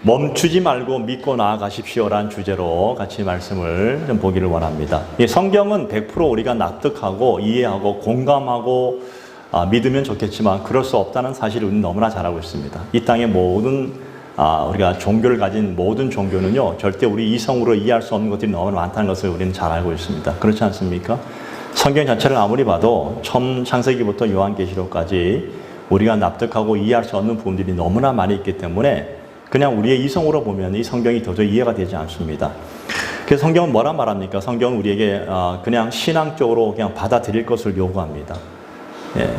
멈추지 말고 믿고 나아가십시오라는 주제로 같이 말씀을 좀 보기를 원합니다. 성경은 100% 우리가 납득하고 이해하고 공감하고 믿으면 좋겠지만 그럴 수 없다는 사실을 우리는 너무나 잘 알고 있습니다. 이 땅의 모든 우리가 종교를 가진 모든 종교는요, 절대 우리 이성으로 이해할 수 없는 것들이 너무 많다는 것을 우리는 잘 알고 있습니다. 그렇지 않습니까? 성경 자체를 아무리 봐도 처음 창세기부터 요한계시록까지 우리가 납득하고 이해할 수 없는 부분들이 너무나 많이 있기 때문에 그냥 우리의 이성으로 보면 이 성경이 도저히 이해가 되지 않습니다. 그래서 성경은 뭐라 말합니까? 성경은 우리에게 그냥 신앙적으로 그냥 받아들일 것을 요구합니다.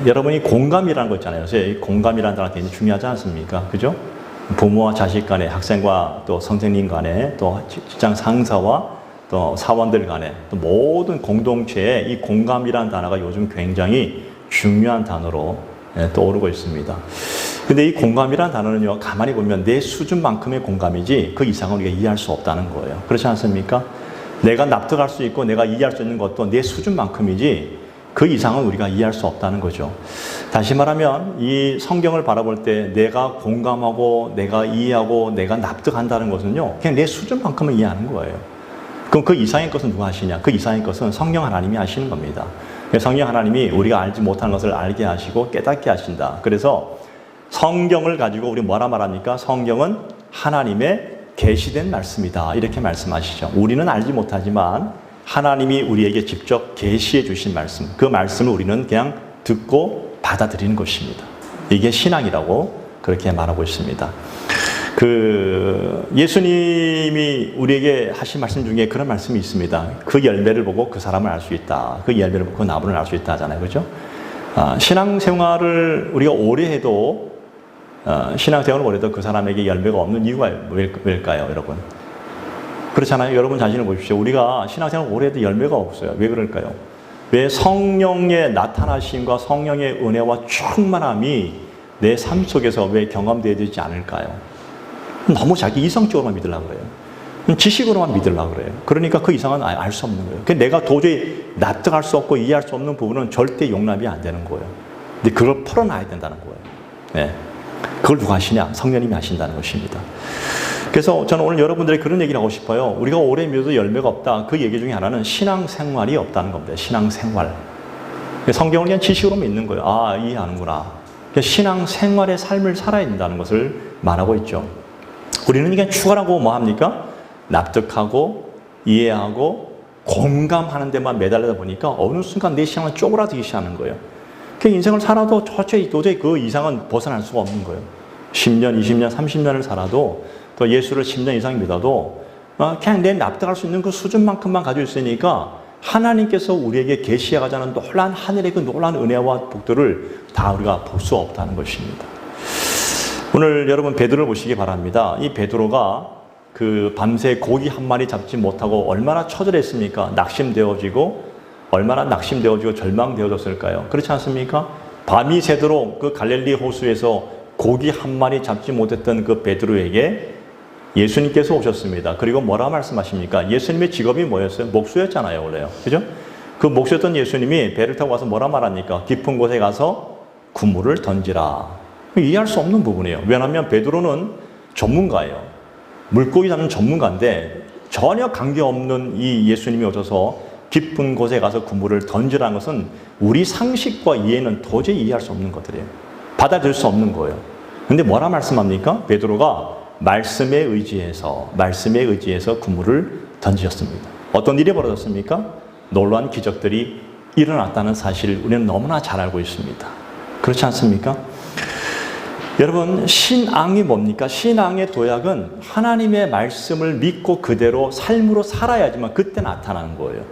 여러분이 공감이라는 거 있잖아요. 이 공감이라는 단어가 굉장히 중요하지 않습니까? 그죠? 부모와 자식 간에, 학생과 또 선생님 간에, 또 직장 상사와 또 사원들 간에, 또 모든 공동체에 이 공감이라는 단어가 요즘 굉장히 중요한 단어로 떠오르고 있습니다. 근데 이 공감이라는 단어는요, 가만히 보면 내 수준만큼의 공감이지 그 이상은 우리가 이해할 수 없다는 거예요. 그렇지 않습니까? 내가 납득할 수 있고 내가 이해할 수 있는 것도 내 수준만큼이지 그 이상은 우리가 이해할 수 없다는 거죠. 다시 말하면 이 성경을 바라볼 때 내가 공감하고 내가 이해하고 내가 납득한다는 것은요, 그냥 내 수준만큼은 이해하는 거예요. 그럼 그 이상의 것은 누가 하시냐? 그 이상의 것은 성령 하나님이 하시는 겁니다. 성령 하나님이 우리가 알지 못하는 것을 알게 하시고 깨닫게 하신다. 그래서 성경을 가지고 우리 뭐라 말합니까? 성경은 하나님의 계시된 말씀이다. 이렇게 말씀하시죠. 우리는 알지 못하지만 하나님이 우리에게 직접 계시해 주신 말씀, 그 말씀을 우리는 그냥 듣고 받아들이는 것입니다. 이게 신앙이라고 그렇게 말하고 있습니다. 예수님이 우리에게 하신 말씀 중에 그런 말씀이 있습니다. 그 열매를 보고 그 사람을 알 수 있다. 그 열매를 보고 그 나무를 알 수 있다 하잖아요. 그죠? 신앙생활을 우리가 오래 해도 신앙생활을 오래 해도 그 사람에게 열매가 없는 이유가 왜일까요, 여러분? 그렇잖아요. 여러분 자신을 보십시오. 우리가 신앙생활을 오래 해도 열매가 없어요. 왜 그럴까요? 왜 성령의 나타나심과 성령의 은혜와 충만함이 내 삶 속에서 왜 경험되어야 되지 않을까요? 너무 자기 이성적으로만 믿으려고 그래요. 지식으로만 믿으려고 그래요. 그러니까 그 이상은 알 수 없는 거예요. 내가 도저히 납득할 수 없고 이해할 수 없는 부분은 절대 용납이 안 되는 거예요. 근데 그걸 풀어놔야 된다는 거예요. 네. 그걸 누가 하시냐? 성령님이 하신다는 것입니다. 그래서 저는 오늘 여러분들에게 그런 얘기를 하고 싶어요. 우리가 오래 믿어도 열매가 없다. 그 얘기 중에 하나는 신앙생활이 없다는 겁니다. 신앙생활. 성경을 그냥 지식으로 믿는 거예요. 아, 이해하는구나. 신앙생활의 삶을 살아야 된다는 것을 말하고 있죠. 우리는 그냥 추구하고 뭐 합니까? 납득하고 이해하고 공감하는 데만 매달리다 보니까 어느 순간 내 신앙은 쪼그라들기 시작하는 거예요. 그 인생을 살아도 도저히 그 이상은 벗어날 수가 없는 거예요. 10년, 20년, 30년을 살아도 또 예수를 10년 이상 믿어도 그냥 내 납득할 수 있는 그 수준만큼만 가지고 있으니까 하나님께서 우리에게 계시하자는 놀라운 하늘의 그 놀라운 은혜와 복들을 다 우리가 볼 수 없다는 것입니다. 오늘 여러분 베드로를 보시기 바랍니다. 이 베드로가 그 밤새 고기 한 마리 잡지 못하고 얼마나 처절했습니까? 얼마나 낙심되어지고 절망되어졌을까요? 그렇지 않습니까? 밤이 새도록 그 갈릴리 호수에서 고기 한 마리 잡지 못했던 그 베드로에게 예수님께서 오셨습니다. 그리고 뭐라 말씀하십니까? 예수님의 직업이 뭐였어요? 목수였잖아요, 원래요. 그죠? 그 목수였던 예수님이 배를 타고 와서 뭐라 말합니까? 깊은 곳에 가서 그물을 던지라. 이해할 수 없는 부분이에요. 왜냐하면 베드로는 전문가예요. 물고기 잡는 전문가인데 전혀 관계없는 이 예수님이 오셔서 깊은 곳에 가서 그물을 던지라는 것은 우리 상식과 이해는 도저히 이해할 수 없는 것들이에요. 받아들일 수 없는 거예요. 근데 뭐라 말씀합니까? 베드로가 말씀에 의지해서 그물을 던지셨습니다. 어떤 일이 벌어졌습니까? 놀라운 기적들이 일어났다는 사실을 우리는 너무나 잘 알고 있습니다. 그렇지 않습니까? 여러분, 신앙이 뭡니까? 신앙의 도약은 하나님의 말씀을 믿고 그대로 삶으로 살아야지만 그때 나타나는 거예요.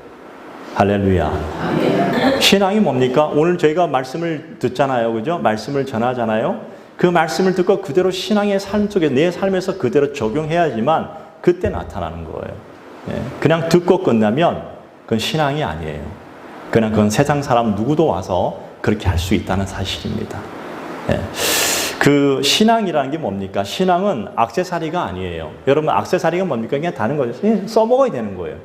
할렐루야. 신앙이 뭡니까? 오늘 저희가 말씀을 듣잖아요. 그죠? 말씀을 전하잖아요. 그 말씀을 듣고 그대로 신앙의 삶 속에 내 삶에서 그대로 적용해야지만 그때 나타나는 거예요. 그냥 듣고 끝나면 그건 신앙이 아니에요. 그건 세상 사람 누구도 와서 그렇게 할 수 있다는 사실입니다. 그 신앙이라는 게 뭡니까? 신앙은 액세서리가 아니에요. 여러분, 액세서리가 뭡니까? 그냥 다른 거죠. 써먹어야 되는 거예요.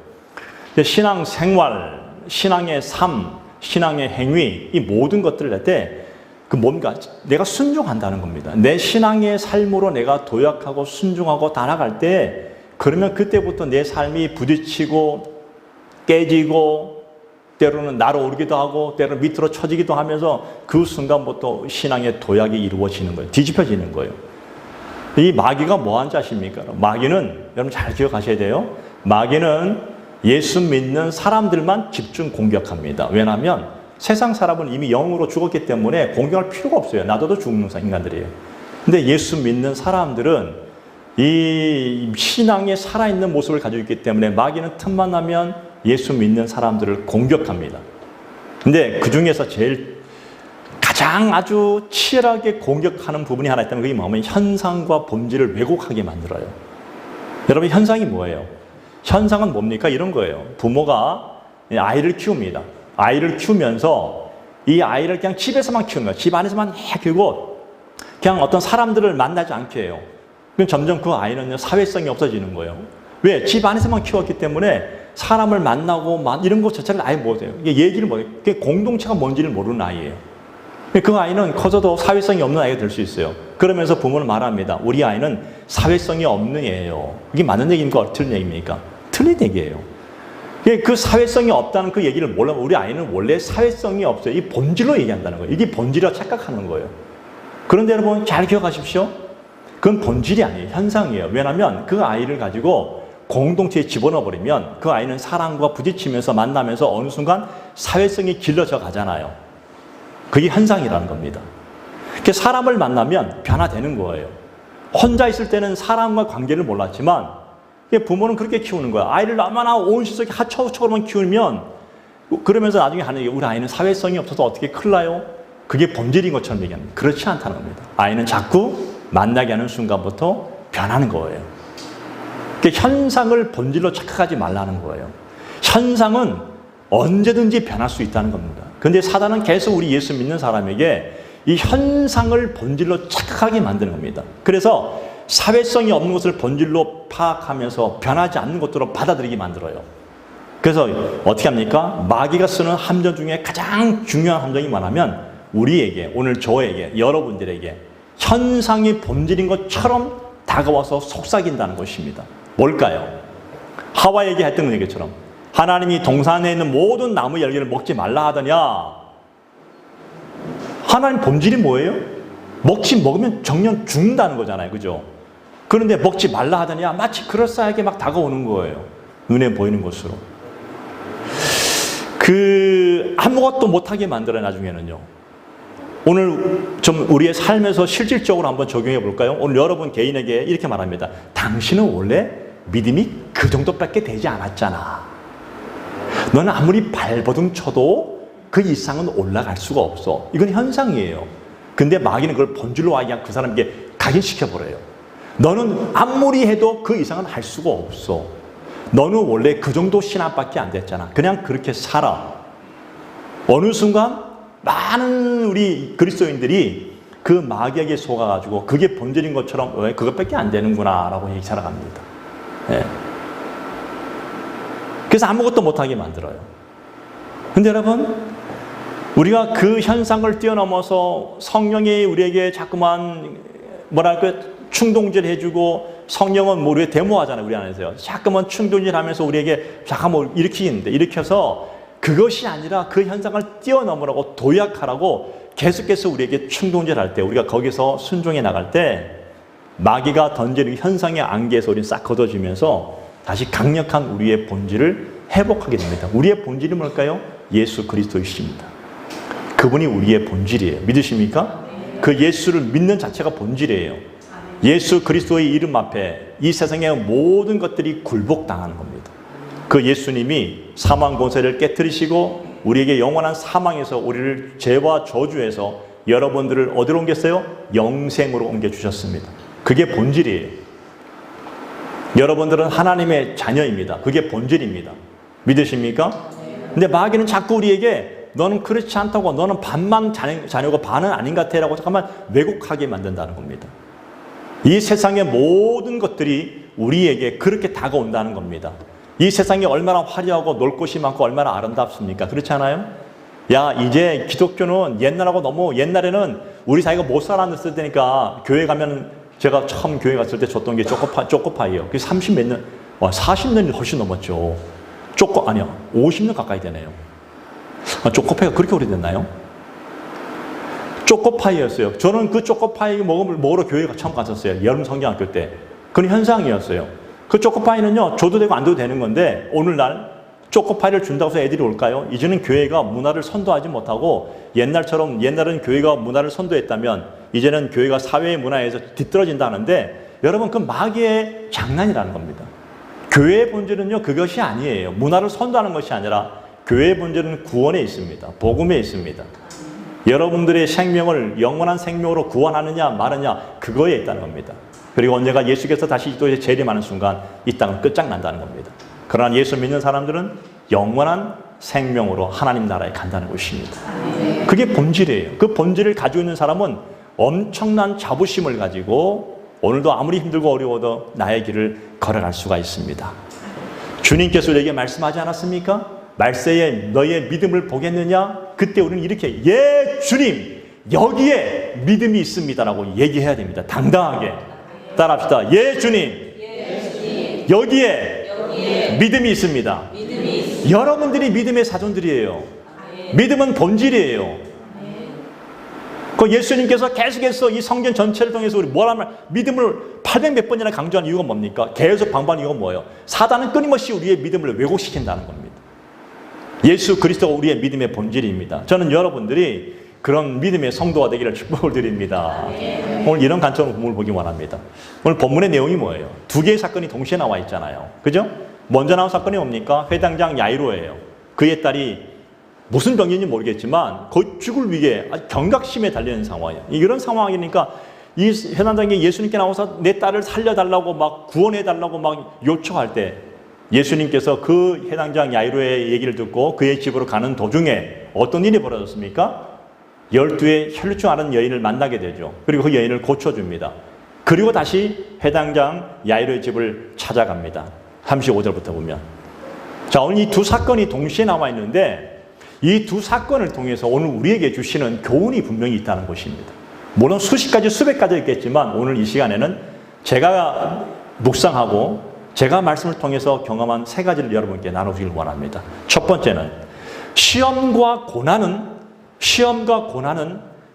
신앙 생활, 신앙의 삶, 신앙의 행위, 이 모든 것들을 할 때 그 뭔가 내가 순종한다는 겁니다. 내 신앙의 삶으로 내가 도약하고 순종하고 달아갈 때 그러면 그때부터 내 삶이 부딪히고 깨지고 때로는 날아오르기도 하고 때로는 밑으로 쳐지기도 하면서 그 순간부터 신앙의 도약이 이루어지는 거예요. 뒤집혀지는 거예요. 이 마귀가 뭐한 자십니까? 마귀는 여러분 잘 기억하셔야 돼요. 마귀는 예수 믿는 사람들만 집중 공격합니다. 왜냐하면 세상 사람은 이미 영으로 죽었기 때문에 공격할 필요가 없어요. 나도 죽는 인간들이에요. 근데 예수 믿는 사람들은 이 신앙에 살아있는 모습을 가지고 있기 때문에 마귀는 틈만 나면 예수 믿는 사람들을 공격합니다. 근데 그 중에서 가장 아주 치열하게 공격하는 부분이 하나 있다면 그게 뭐냐면 현상과 본질을 왜곡하게 만들어요. 여러분 현상이 뭐예요? 현상은 뭡니까? 이런 거예요. 부모가 아이를 키웁니다. 아이를 키우면서 이 아이를 그냥 집에서만 키우는 거예요. 집 안에서만 키우고 그냥 어떤 사람들을 만나지 않게 해요. 그럼 점점 그 아이는 사회성이 없어지는 거예요. 왜? 집 안에서만 키웠기 때문에 사람을 만나고 이런 것 자체를 아예 못해요. 이게 얘기를 못해요. 그게 공동체가 뭔지를 모르는 아이예요. 그 아이는 커서도 사회성이 없는 아이가 될 수 있어요. 그러면서 부모는 말합니다. 우리 아이는 사회성이 없는 애예요. 이게 맞는 얘기입니까? 틀린 얘기입니까? 틀린 얘기예요. 그 사회성이 없다는 그 얘기를 몰라면 우리 아이는 원래 사회성이 없어요. 이 본질로 얘기한다는 거예요. 이게 본질이라 착각하는 거예요. 그런데 여러분 잘 기억하십시오. 그건 본질이 아니에요. 현상이에요. 왜냐하면 그 아이를 가지고 공동체에 집어넣어버리면 그 아이는 사람과 부딪히면서 만나면서 어느 순간 사회성이 길러져 가잖아요. 그게 현상이라는 겁니다. 사람을 만나면 변화되는 거예요. 혼자 있을 때는 사람과 관계를 몰랐지만 부모는 그렇게 키우는 거야. 아이를 얼마나 온 시속에 하초처럼 키우면 그러면서 나중에 하는 얘기 우리 아이는 사회성이 없어서 어떻게 큰일 나요? 그게 본질인 것처럼 얘기합니다. 그렇지 않다는 겁니다. 아이는 자꾸 만나게 하는 순간부터 변하는 거예요. 현상을 본질로 착각하지 말라는 거예요. 현상은 언제든지 변할 수 있다는 겁니다. 그런데 사단은 계속 우리 예수 믿는 사람에게 이 현상을 본질로 착각하게 만드는 겁니다. 그래서 사회성이 없는 것을 본질로 파악하면서 변하지 않는 것들로 받아들이게 만들어요. 그래서 어떻게 합니까? 마귀가 쓰는 함정 중에 가장 중요한 함정이 뭐냐면 우리에게, 오늘 저에게, 여러분들에게 현상이 본질인 것처럼 다가와서 속삭인다는 것입니다. 뭘까요? 하와에게 했던 얘기처럼 하나님이 동산에 있는 모든 나무 열매를 먹지 말라 하더냐. 하나님 본질이 뭐예요? 먹으면 정녕 죽는다는 거잖아요. 그죠? 그런데 먹지 말라 하더냐. 마치 그럴싸하게 막 다가오는 거예요. 눈에 보이는 것으로. 아무것도 못하게 만들어요. 나중에는요. 오늘 좀 우리의 삶에서 실질적으로 한번 적용해 볼까요? 오늘 여러분 개인에게 이렇게 말합니다. 당신은 원래 믿음이 그 정도밖에 되지 않았잖아. 너는 아무리 발버둥 쳐도 그 이상은 올라갈 수가 없어. 이건 현상이에요. 근데 마귀는 그걸 본질로 그냥 그 사람에게 각인시켜버려요. 너는 아무리 해도 그 이상은 할 수가 없어. 너는 원래 그 정도 신앙밖에 안 됐잖아. 그냥 그렇게 살아. 어느 순간 많은 우리 그리스도인들이 그 마귀에게 속아가지고 그게 본질인 것처럼 왜 그것밖에 안 되는구나 라고 얘기 살아갑니다. 네. 그래서 아무것도 못하게 만들어요. 근데 여러분 우리가 그 현상을 뛰어넘어서 성령이 우리에게 자꾸만 충동질 해주고 성령은 우리의 데모하잖아요. 우리 안에서요. 자꾸만 충동질 하면서 우리에게 자꾸만 일으켜서 그것이 아니라 그 현상을 뛰어넘으라고 도약하라고 계속해서 우리에게 충동질할 때 우리가 거기서 순종해 나갈 때 마귀가 던지는 현상의 안개에서 우리는 싹 걷어지면서 다시 강력한 우리의 본질을 회복하게 됩니다. 우리의 본질이 뭘까요? 예수 그리스도이십니다. 그분이 우리의 본질이에요. 믿으십니까? 그 예수를 믿는 자체가 본질이에요. 예수 그리스도의 이름 앞에 이 세상의 모든 것들이 굴복당하는 겁니다. 그 예수님이 사망 권세를 깨뜨리시고 우리에게 영원한 사망에서 우리를 죄와 저주에서 여러분들을 어디로 옮겼어요? 영생으로 옮겨주셨습니다. 그게 본질이에요. 여러분들은 하나님의 자녀입니다. 그게 본질입니다. 믿으십니까? 근데 마귀는 자꾸 우리에게 너는 그렇지 않다고, 너는 반만 자녀고 반은 아닌 것 같아라고 잠깐만 왜곡하게 만든다는 겁니다. 이 세상의 모든 것들이 우리에게 그렇게 다가온다는 겁니다. 이 세상이 얼마나 화려하고 놀 곳이 많고 얼마나 아름답습니까? 그렇지 않아요? 야, 이제 기독교는 옛날하고 너무, 옛날에는 우리 사이가 못 살았을 때니까 교회 가면, 제가 처음 교회 갔을 때 줬던 게 초코파이예요. 그게 30 몇 년, 40년이 훨씬 넘었죠. 아니요, 50년 가까이 되네요. 초코파이가 그렇게 오래됐나요? 초코파이였어요. 저는 그 초코파이 먹으러 교회가 처음 갔었어요. 여름 성경학교 때. 그런 현상이었어요. 그 초코파이는요, 줘도 되고 안 줘도 되는 건데, 오늘날 초코파이를 준다고 해서 애들이 올까요? 이제는 교회가 문화를 선도하지 못하고, 옛날은 교회가 문화를 선도했다면, 이제는 교회가 사회의 문화에서 뒤떨어진다 하는데, 여러분, 그 마귀의 장난이라는 겁니다. 교회의 본질은요, 그것이 아니에요. 문화를 선도하는 것이 아니라, 교회의 본질은 구원에 있습니다. 복음에 있습니다. 여러분들의 생명을 영원한 생명으로 구원하느냐 마느냐, 그거에 있다는 겁니다. 그리고 언제가 예수께서 다시 또 재림하는 순간 이 땅은 끝장난다는 겁니다. 그러나 예수 믿는 사람들은 영원한 생명으로 하나님 나라에 간다는 것입니다. 그게 본질이에요. 그 본질을 가지고 있는 사람은 엄청난 자부심을 가지고 오늘도 아무리 힘들고 어려워도 나의 길을 걸어갈 수가 있습니다. 주님께서 우리에게 말씀하지 않았습니까? 말세에 너의 믿음을 보겠느냐? 그때 우리는 이렇게, 예 주님, 여기에 믿음이 있습니다라고 얘기해야 됩니다. 당당하게 따라합시다. 예 주님, 여기에 믿음이 있습니다. 여러분들이 믿음의 사존들이에요. 믿음은 본질이에요. 그 예수님께서 계속해서 이 성경 전체를 통해서 우리 뭐라면 믿음을 800몇 번이나 강조한 이유가 뭡니까? 계속 방법한 이유가 뭐예요? 사단은 끊임없이 우리의 믿음을 왜곡시킨다는 겁니다. 예수 그리스도가 우리의 믿음의 본질입니다. 저는 여러분들이 그런 믿음의 성도가 되기를 축복을 드립니다. 오늘 이런 관점으로 본문을 보기 원합니다. 오늘 본문의 내용이 뭐예요? 두 개의 사건이 동시에 나와 있잖아요. 그죠? 먼저 나온 사건이 뭡니까? 회당장 야이로예요. 그의 딸이 무슨 병인지 모르겠지만 거의 죽을 위기에 아주 경각심에 달리는 상황이에요. 이런 상황이니까 이 회당장이 예수님께 나와서 내 딸을 살려달라고 막 구원해달라고 막 요청할 때 예수님께서 그 회당장 야이로의 얘기를 듣고 그의 집으로 가는 도중에 어떤 일이 벌어졌습니까? 12의 혈루증 앓은 여인을 만나게 되죠. 그리고 그 여인을 고쳐줍니다. 그리고 다시 회당장 야이로의 집을 찾아갑니다. 35절부터 보면. 자, 오늘 이 두 사건이 동시에 나와 있는데 이 두 사건을 통해서 오늘 우리에게 주시는 교훈이 분명히 있다는 것입니다. 물론 수십 가지, 수백 가지 있겠지만 오늘 이 시간에는 제가 묵상하고 제가 말씀을 통해서 경험한 세 가지를 여러분께 나누기를 원합니다. 첫 번째는 시험과 고난은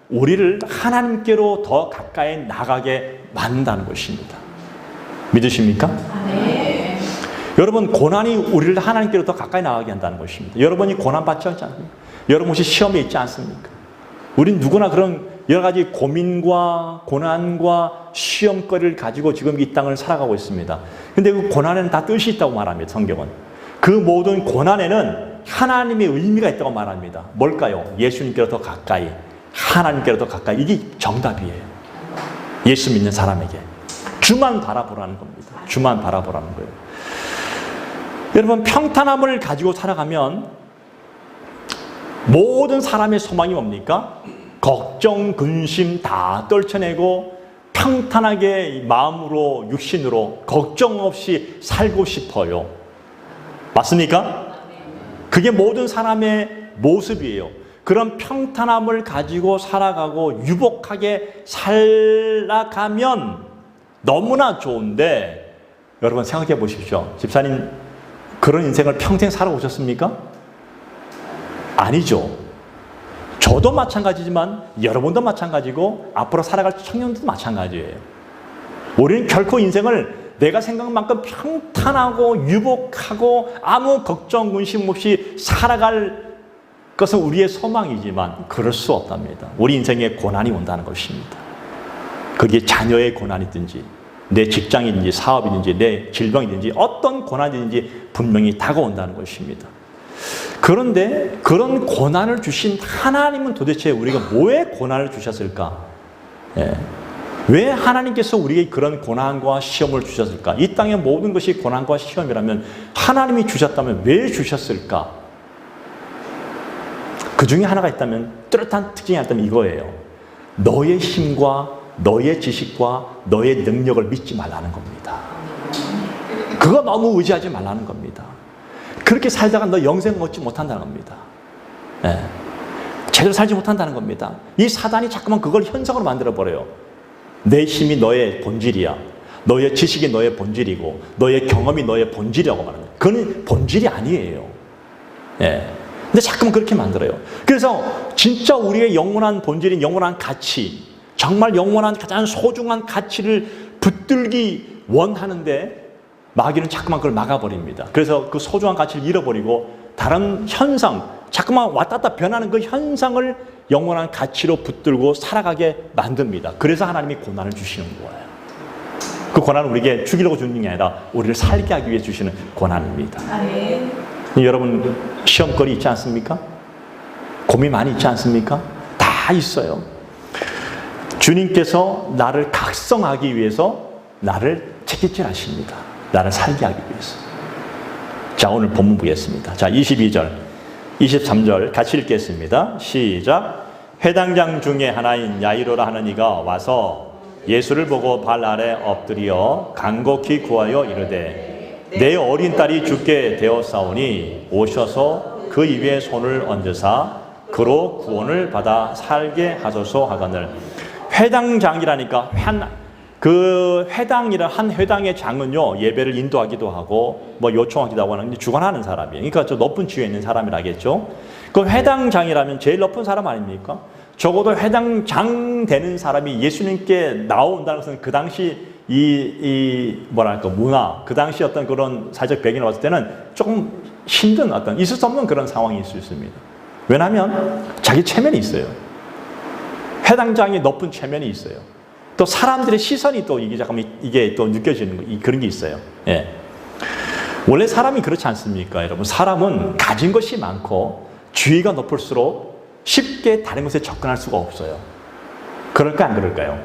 우리를 하나님께로 더 가까이 나가게 만든다는 것입니다. 믿으십니까? 네. 여러분, 고난이 우리를 하나님께로 더 가까이 나가게 한다는 것입니다. 여러분이 고난받지 않습니까? 여러분 혹시 시험에 있지 않습니까? 우린 누구나 그런 여러 가지 고민과 고난과 시험거리를 가지고 지금 이 땅을 살아가고 있습니다. 근데 그 고난에는 다 뜻이 있다고 말합니다. 성경은. 그 모든 고난에는 하나님의 의미가 있다고 말합니다. 뭘까요? 예수님께로 더 가까이, 하나님께로 더 가까이. 이게 정답이에요. 예수 믿는 사람에게. 주만 바라보라는 겁니다. 주만 바라보라는 거예요. 여러분, 평탄함을 가지고 살아가면 모든 사람의 소망이 뭡니까? 걱정, 근심 다 떨쳐내고 평탄하게 마음으로, 육신으로 걱정 없이 살고 싶어요. 맞습니까? 그게 모든 사람의 모습이에요. 그런 평탄함을 가지고 살아가고 유복하게 살아가면 너무나 좋은데 여러분 생각해 보십시오. 집사님 그런 인생을 평생 살아오셨습니까? 아니죠. 저도 마찬가지지만 여러분도 마찬가지고 앞으로 살아갈 청년도 마찬가지예요. 우리는 결코 인생을 내가 생각한 만큼 평탄하고 유복하고 아무 걱정 근심 없이 살아갈 것은 우리의 소망이지만 그럴 수 없답니다. 우리 인생에 고난이 온다는 것입니다. 그게 자녀의 고난이든지 내 직장이든지 사업이든지 내 질병이든지 어떤 고난이든지 분명히 다가온다는 것입니다. 그런데 그런 고난을 주신 하나님은 도대체 우리가 뭐에 고난을 주셨을까? 예. 왜 하나님께서 우리에게 그런 고난과 시험을 주셨을까? 이 땅의 모든 것이 고난과 시험이라면 하나님이 주셨다면 왜 주셨을까? 그 중에 하나가 있다면, 뚜렷한 특징이 있다면 이거예요. 너의 힘과 너의 지식과 너의 능력을 믿지 말라는 겁니다. 그거 너무 의지하지 말라는 겁니다. 그렇게 살다가 너 영생 얻지 못한다는 겁니다. 예. 제대로 살지 못한다는 겁니다. 이 사단이 자꾸만 그걸 현상으로 만들어버려요. 내 힘이 너의 본질이야. 너의 지식이 너의 본질이고 너의 경험이 너의 본질이라고 말하는 거예요. 그건 본질이 아니에요. 예. 근데 자꾸만 그렇게 만들어요. 그래서 진짜 우리의 영원한 본질인 영원한 가치, 정말 영원한 가장 소중한 가치를 붙들기 원하는데 마귀는 자꾸만 그걸 막아버립니다. 그래서 그 소중한 가치를 잃어버리고 다른 현상, 자꾸만 왔다 갔다 변하는 그 현상을 영원한 가치로 붙들고 살아가게 만듭니다. 그래서 하나님이 고난을 주시는 거예요. 그 고난은 우리에게 죽이려고 주는 게 아니라 우리를 살게 하기 위해 주시는 고난입니다. 여러분 시험거리 있지 않습니까? 고민 많이 있지 않습니까? 다 있어요. 주님께서 나를 각성하기 위해서 나를 채찍질하십니다. 나를 살게 하기 위해서. 자, 오늘 본문 보겠습니다. 자, 22절, 23절 같이 읽겠습니다. 시작. 회당장 중에 하나인 야이로라 하는 이가 와서 예수를 보고 발 아래 엎드려 간곡히 구하여 이르되 내 어린 딸이 죽게 되었사오니 오셔서 그 입에 손을 얹으사 그로 구원을 받아 살게 하소서 하거늘. 회당장이라니까 그 회당이란 한 회당의 장은요 예배를 인도하기도 하고 뭐 요청하기도 하고 하는 주관하는 사람이에요. 그러니까 저 높은 지위에 있는 사람이라겠죠. 그 회당장이라면 제일 높은 사람 아닙니까? 적어도 회당장 되는 사람이 예수님께 나온다는 것은 그 당시 뭐랄까 문화, 그 당시 어떤 그런 사회적 배경을 봤을 때는 조금 힘든 어떤 있을 수 없는 그런 상황일 수 있습니다. 왜냐하면 자기 체면이 있어요. 회당장이 높은 체면이 있어요. 또 사람들의 시선이 또 이게 또 느껴지는 그런 게 있어요. 예. 원래 사람이 그렇지 않습니까, 여러분? 사람은 가진 것이 많고 지위가 높을수록 쉽게 다른 것에 접근할 수가 없어요. 그럴까 안 그럴까요?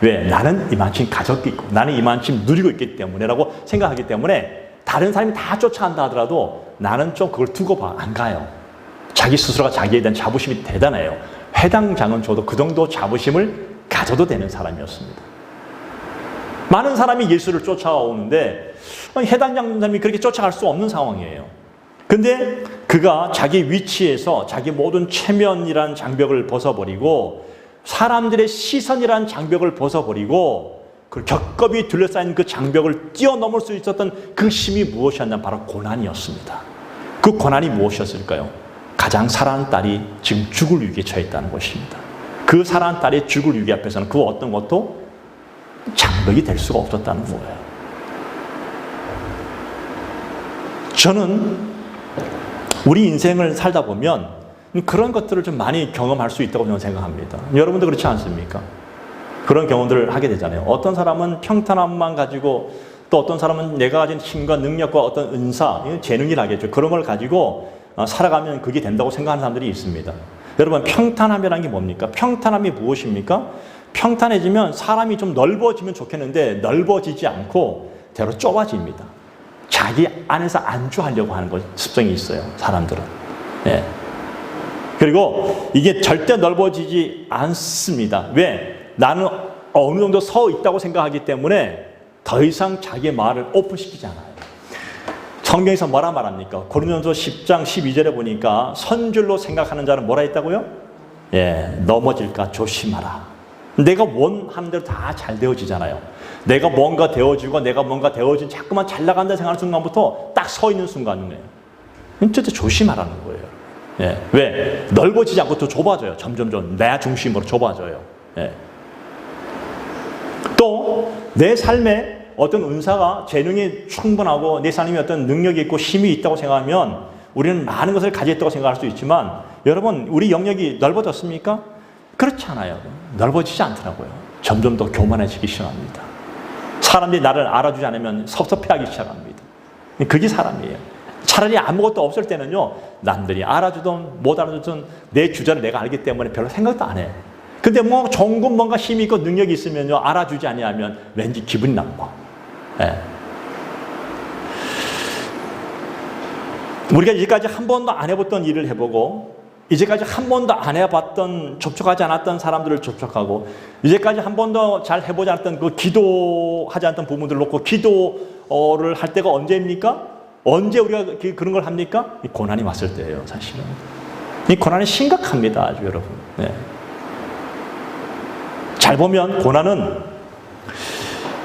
왜? 나는 이만큼 가졌고 있고 나는 이만큼 누리고 있기 때문에라고 생각하기 때문에 다른 사람이 다 쫓아간다 하더라도 나는 좀 그걸 두고 안 가요. 자기 스스로가 자기에 대한 자부심이 대단해요. 회당장은 저도 그 정도 자부심을 가져도 되는 사람이었습니다. 많은 사람이 예수를 쫓아오는데 회당장님이 그렇게 쫓아갈 수 없는 상황이에요. 근데 그가 자기 위치에서 자기 모든 체면이란 장벽을 벗어버리고 사람들의 시선이란 장벽을 벗어버리고 그 겹겹이 둘러싸인 그 장벽을 뛰어넘을 수 있었던 그 힘이 무엇이었냐면 바로 고난이었습니다. 그 고난이 무엇이었을까요? 가장 사랑하는 딸이 지금 죽을 위기에 처해 있다는 것입니다. 그 사랑하는 딸의 죽을 위기 앞에서는 그 어떤 것도 장벽이 될 수가 없었다는 거예요. 저는 우리 인생을 살다 보면 그런 것들을 좀 많이 경험할 수 있다고 저는 생각합니다. 여러분도 그렇지 않습니까? 그런 경험들을 하게 되잖아요. 어떤 사람은 평탄함만 가지고 또 어떤 사람은 내가 가진 힘과 능력과 어떤 은사, 재능이라겠죠. 그런 걸 가지고 살아가면 그게 된다고 생각하는 사람들이 있습니다. 여러분 평탄함이라는 게 뭡니까? 평탄함이 무엇입니까? 평탄해지면 사람이 좀 넓어지면 좋겠는데 넓어지지 않고 대로 좁아집니다. 자기 안에서 안주하려고 하는 습성이 있어요. 사람들은. 예. 그리고 이게 절대 넓어지지 않습니다. 왜? 나는 어느 정도 서 있다고 생각하기 때문에 더 이상 자기의 말을 오픈시키지 않아요. 성경에서 뭐라 말합니까? 고린도전서 10장 12절에 보니까 선줄로 생각하는 자는 뭐라 했다고요? 예, 넘어질까 조심하라. 내가 원하는 대로 다 잘 되어지잖아요. 내가 뭔가 되어지고 내가 뭔가 되어진 자꾸만 잘 나간다 생각하는 순간부터 딱 서 있는 순간이에요. 진짜 조심하라는 거예요. 예, 왜? 넓어지지 않고 또 좁아져요. 점점 내 중심으로 좁아져요. 예. 또 내 삶에 어떤 은사가 재능이 충분하고 내 삶에 어떤 능력이 있고 힘이 있다고 생각하면 우리는 많은 것을 가졌다고 생각할 수 있지만 여러분 우리 영역이 넓어졌습니까? 그렇지 않아요. 넓어지지 않더라고요. 점점 더 교만해지기 시작합니다. 사람들이 나를 알아주지 않으면 섭섭해하기 시작합니다. 그게 사람이에요. 차라리 아무것도 없을 때는요 남들이 알아주든 못 알아주든 내 주제를 내가 알기 때문에 별로 생각도 안 해. 근데 뭐 종군 뭔가 힘이 있고 능력이 있으면요 알아주지 아니하면 왠지 기분이 나빠. 예. 우리가 이제까지 한 번도 안 해봤던 일을 해보고 이제까지 한 번도 안 해봤던 접촉하지 않았던 사람들을 접촉하고 이제까지 한 번도 잘 해보지 않았던 그 기도하지 않았던 부분들을 놓고 기도를 할 때가 언제입니까? 언제 우리가 그런 걸 합니까? 고난이 왔을 때예요, 사실은. 이 고난이 심각합니다, 아주 여러분. 네. 잘 보면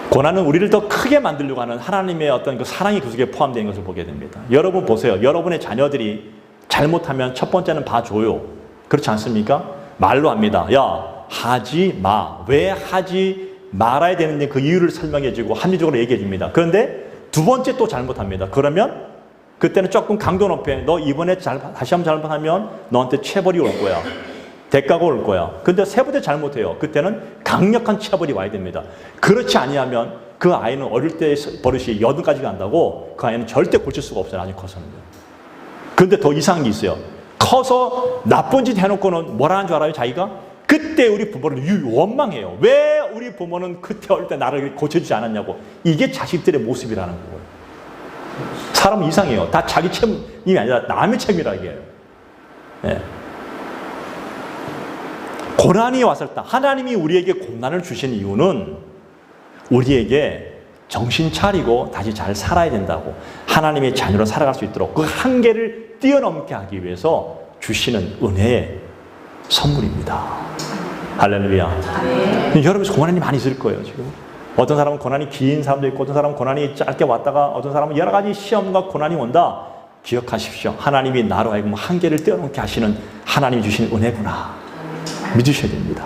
고난은 우리를 더 크게 만들려고 하는 하나님의 어떤 그 사랑이 그 속에 포함되어 있는 것을 보게 됩니다. 여러분 보세요. 여러분의 자녀들이 잘못하면 첫 번째는 봐줘요. 그렇지 않습니까? 말로 합니다. 야, 하지 마. 왜 하지 말아야 되는지 그 이유를 설명해주고 합리적으로 얘기해줍니다. 그런데 두 번째 또 잘못합니다. 그러면 그때는 조금 강도 높여. 너 이번에 다시 한번 잘못하면 너한테 체벌이 올 거야. 대가가 올 거야. 근데 세 번째 잘못해요. 그때는 강력한 체벌이 와야 됩니다. 그렇지 아니하면 그 아이는 어릴 때 버릇이 여든까지 간다고 그 아이는 절대 고칠 수가 없어요. 나중에 커서는. 그런데 더 이상한 게 있어요. 커서 나쁜 짓 해놓고는 뭐라 하는 줄 알아요? 자기가? 그때 우리 부모를 원망해요. 왜 우리 부모는 그때 어릴 때 나를 고쳐주지 않았냐고. 이게 자식들의 모습이라는 거예요. 사람은 이상해요. 다 자기 책임이 아니라 남의 책임이라 이게요. 네. 고난이 왔을 때 하나님이 우리에게 고난을 주신 이유는 우리에게 정신 차리고 다시 잘 살아야 된다고, 하나님의 자녀로 살아갈 수 있도록 그 한계를 뛰어넘게 하기 위해서 주시는 은혜의 선물입니다. 할렐루야. 네. 여러분 고난이 많이 있을 거예요. 지금 어떤 사람은 고난이 긴 사람도 있고, 어떤 사람은 고난이 짧게 왔다가, 어떤 사람은 여러 가지 시험과 고난이 온다. 기억하십시오. 하나님이 나로 하여금 한계를 뛰어넘게 하시는 하나님이 주신 은혜구나 믿으셔야 됩니다.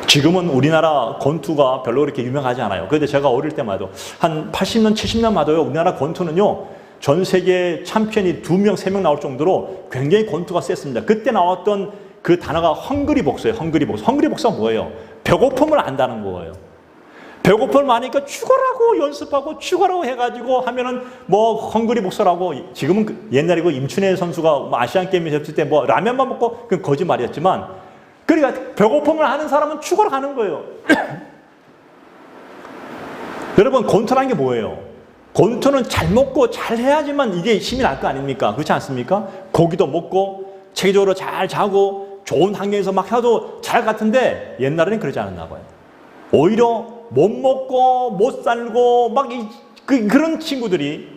지금은 우리나라 권투가 별로 그렇게 유명하지 않아요. 그런데 제가 어릴 때마다 한 80년, 70년마다요, 우리나라 권투는요, 전 세계 챔피언이 2명, 3명 나올 정도로 굉장히 권투가 셌습니다. 그때 나왔던 그 단어가 헝그리 복서예요. 헝그리 복서. 헝그리 복서가 뭐예요? 배고픔을 안다는 거예요. 배고픔을 많으니까 죽어라고 연습하고 죽어라고 해가지고 하면은 뭐 헝그리 복서라고. 지금은 옛날에 그 임춘혜 선수가 뭐 아시안 게임에서 했을 때 뭐 라면만 먹고 그건 거짓말이었지만, 그러니까 배고픔을 하는 사람은 죽으러 가는 거예요. 여러분 권투라는 게 뭐예요? 권투는 잘 먹고 잘 해야지만 이게 힘이 날 거 아닙니까? 그렇지 않습니까? 고기도 먹고 체계적으로 잘 자고 좋은 환경에서 막 해도 잘 같은데, 옛날에는 그러지 않았나 봐요. 오히려 못 먹고 못 살고 막 그런 친구들이